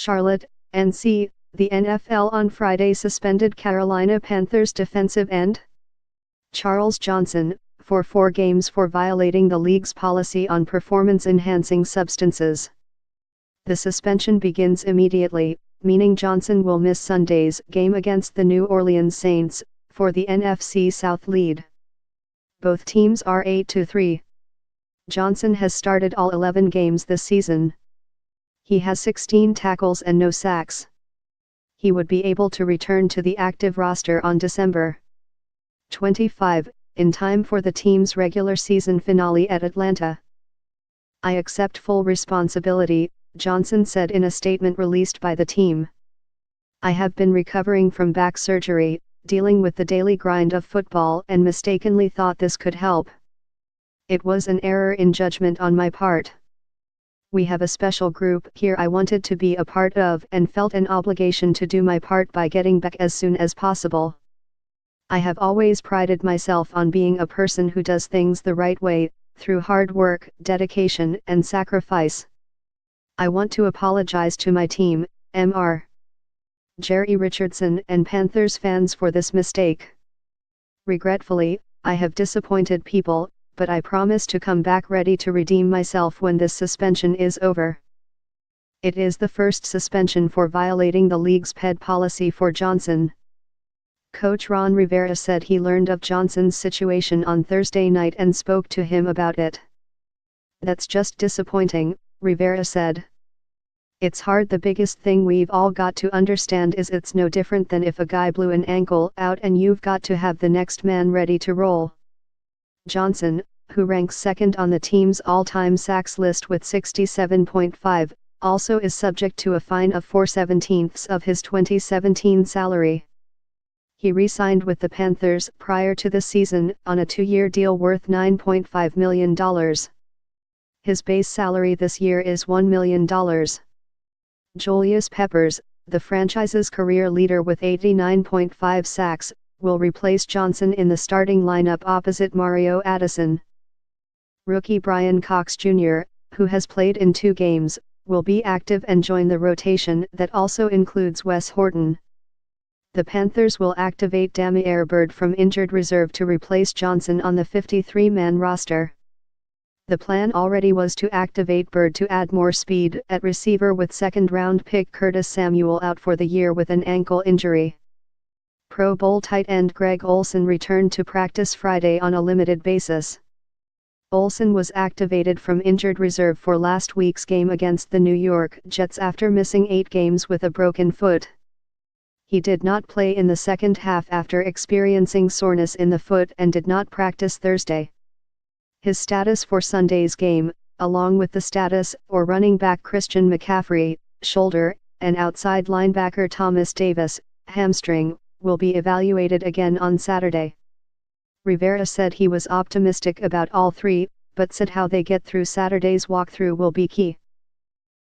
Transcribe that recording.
Charlotte, NC, the NFL on Friday suspended Carolina Panthers defensive end Charles Johnson, for 4 games for violating the league's policy on performance-enhancing substances. The suspension begins immediately, meaning Johnson will miss Sunday's game against the New Orleans Saints, for the NFC South lead. Both teams are 8-3. Johnson has started all 11 games this season. He has 16 tackles and no sacks. He would be able to return to the active roster on December 25, in time for the team's regular season finale at Atlanta. "I accept full responsibility," Johnson said in a statement released by the team. "I have been recovering from back surgery, dealing with the daily grind of football, and mistakenly thought this could help. It was an error in judgment on my part. We have a special group here I wanted to be a part of and felt an obligation to do my part by getting back as soon as possible. I have always prided myself on being a person who does things the right way, through hard work, dedication, and sacrifice. I want to apologize to my team, Mr. Jerry Richardson, and Panthers fans for this mistake. Regretfully, I have disappointed people, but I promise to come back ready to redeem myself when this suspension is over." It is the first suspension for violating the league's PED policy for Johnson. Coach Ron Rivera said he learned of Johnson's situation on Thursday night and spoke to him about it. "That's just disappointing," Rivera said. "It's hard. The biggest thing we've all got to understand is it's no different than if a guy blew an ankle out and you've got to have the next man ready to roll." Johnson, who ranks second on the team's all-time sacks list with 67.5, also is subject to a fine of 4/17 of his 2017 salary. He re-signed with the Panthers prior to the season on a 2-year deal worth $9.5 million. His base salary this year is $1 million. Julius Peppers, the franchise's career leader with 89.5 sacks, will replace Johnson in the starting lineup opposite Mario Addison. Rookie Brian Cox Jr., who has played in 2 games, will be active and join the rotation that also includes Wes Horton. The Panthers will activate Damiere Byrd from injured reserve to replace Johnson on the 53-man roster. The plan already was to activate Byrd to add more speed at receiver with second-round pick Curtis Samuel out for the year with an ankle injury. Pro Bowl tight end Greg Olsen returned to practice Friday on a limited basis. Olsen was activated from injured reserve for last week's game against the New York Jets after missing 8 games with a broken foot. He did not play in the second half after experiencing soreness in the foot and did not practice Thursday. His status for Sunday's game, along with the status for running back Christian McCaffrey, shoulder, and outside linebacker Thomas Davis, hamstring, will be evaluated again on Saturday. Rivera said he was optimistic about all 3, but said how they get through Saturday's walkthrough will be key.